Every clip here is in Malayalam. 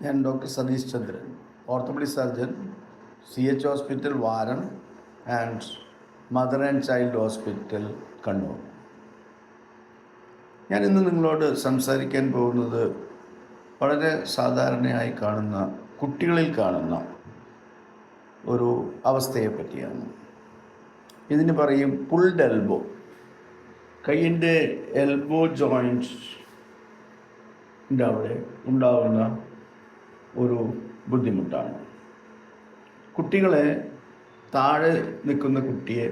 ഞാൻ doctor Satheesh Chandran, orthopaedic surgeon, CH hospital വാരം and mother and child hospital Kannur. ഞാൻ ഇന്ന് നിങ്ങളോട് സംസാരിക്കാൻ പോകുന്നത് വളരെ സാധാരണയായി കാണുന്ന, കുട്ടികളിൽ കാണുന്ന ഒരു അവസ്ഥയെ പറ്റിയാണ്. ഇതിന് പറയും പുൾഡ് എൽബോ. കൈയിൻ്റെ എൽബോ ജോയിൻറ്റിൻ്റെ അവിടെ ഉണ്ടാകുന്ന ഒരു ബുദ്ധിമുട്ടാണ്. കുട്ടികളെ താഴെ നിൽക്കുന്ന കുട്ടിയെ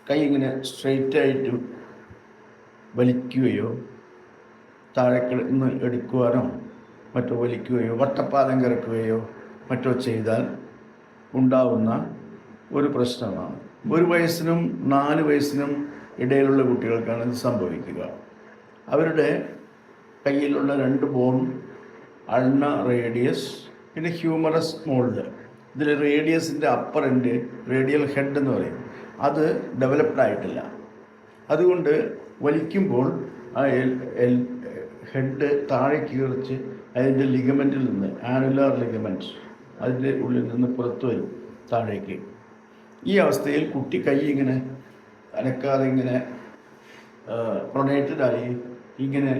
കൈ ഇങ്ങനെ സ്ട്രെയിറ്റായിട്ട് വലിക്കുകയോ താഴെ നിന്ന് എടുക്കുവാനോ മറ്റോ വലിക്കുകയോ വട്ടപ്പാലം കിടക്കുകയോ മറ്റോ ചെയ്താൽ ഉണ്ടാവുന്ന ഒരു പ്രശ്നമാണ്. 1 വയസ്സിനും 4 വയസ്സിനും ഇടയിലുള്ള കുട്ടികൾക്കാണ് ഇത് സംഭവിക്കുക. അവരുടെ കയ്യിലുള്ള 2 ബോൺ, അൾന റേഡിയസ്, പിന്നെ ഹ്യൂമറസ് മോൾഡ്. ഇതിൽ റേഡിയസിൻ്റെ അപ്പർ എൻഡ്, റേഡിയൽ ഹെഡ് എന്ന് പറയും, അത് ഡെവലപ്ഡ് ആയിട്ടില്ല. അതുകൊണ്ട് വലിക്കുമ്പോൾ ആ ഹെഡ് താഴേക്ക് കിറച്ച് അതിൻ്റെ ലിഗമെൻറ്റിൽ നിന്ന്, ആനുലാർ ലിഗമെൻറ്റ്, അതിൻ്റെ ഉള്ളിൽ നിന്ന് പുറത്തു വരും താഴേക്ക്. ഈ അവസ്ഥയിൽ കുട്ടി കൈ ഇങ്ങനെ അനക്കാതെ ഇങ്ങനെ പ്രൊണേറ്റഡായി ഇങ്ങനെ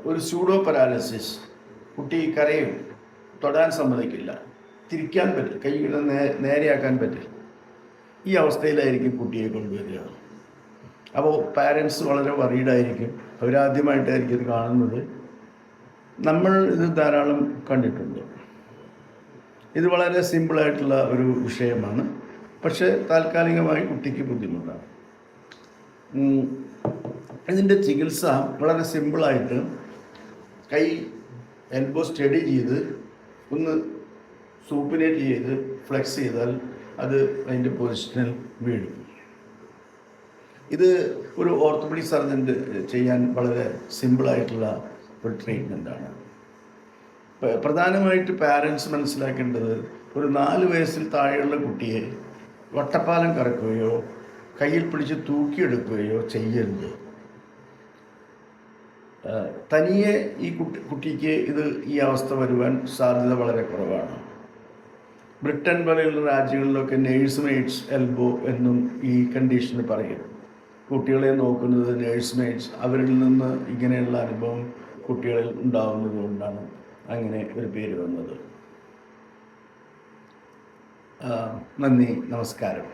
ഒരു സ്യൂഡോ പാരാലിസിസ്, കുട്ടി കരയും, തൊടാൻ സമ്മതിക്കില്ല, തിരിക്കാൻ പറ്റില്ല, കൈ ഇങ്ങനെ നേരെയാക്കാൻ പറ്റില്ല. ഈ അവസ്ഥയിലായിരിക്കും കുട്ടിയെ കൊണ്ടുവരിക. അപ്പോൾ പാരൻസ് വളരെ വറീഡായിരിക്കും. അവരാദ്യമായിട്ടായിരിക്കും ഇത് കാണുന്നത്. നമ്മൾ ഇത് ധാരാളം കണ്ടിട്ടുണ്ട്. ഇത് വളരെ സിമ്പിളായിട്ടുള്ള ഒരു വിഷയമാണ്, പക്ഷേ താൽക്കാലികമായി കുട്ടിക്ക് ബുദ്ധിമുട്ടാണ്. ഇതിൻ്റെ ചികിത്സ വളരെ സിമ്പിളായിട്ട് കൈ എൽബോ സ്റ്റഡി ചെയ്ത് ഒന്ന് സൂപ്പിനേറ്റ് ചെയ്ത് ഫ്ലെക്സ് ചെയ്താൽ അത് അതിൻ്റെ പൊസിഷനിൽ വീഴും. ഇത് ഒരു ഓർത്തോപെഡിക് സർജൻ ചെയ്യാൻ വളരെ സിമ്പിളായിട്ടുള്ള ഒരു ട്രീറ്റ്മെൻറ്റാണ്. പ്രധാനമായിട്ട് പാരൻസ് മനസ്സിലാക്കേണ്ടത്, ഒരു 4 വയസ്സിൽ താഴെയുള്ള കുട്ടിയെ വട്ടപ്പാലം കറക്കുകയോ കയ്യിൽ പിടിച്ച് തൂക്കിയെടുക്കുകയോ ചെയ്യരുത്. തനിയെ ഈ കുട്ടിക്ക് ഈ അവസ്ഥ വരുവാൻ സാധ്യത വളരെ കുറവാണ്. ബ്രിട്ടൻ പോലെയുള്ള രാജ്യങ്ങളിലൊക്കെ നേഴ്സ് മെയ്ഡ്സ് എൽബോ എന്നും ഈ കണ്ടീഷന് പറയും. കുട്ടികളെ നോക്കുന്നത് നേഴ്സ് മെയ്ഡ്സ്, അവരിൽ നിന്ന് ഇങ്ങനെയുള്ള അനുഭവം കുട്ടികളിൽ ഉണ്ടാകുന്നത് കൊണ്ടാണ് അങ്ങനെ ഒരു പേര് വന്നത്. നന്ദി, നമസ്കാരം.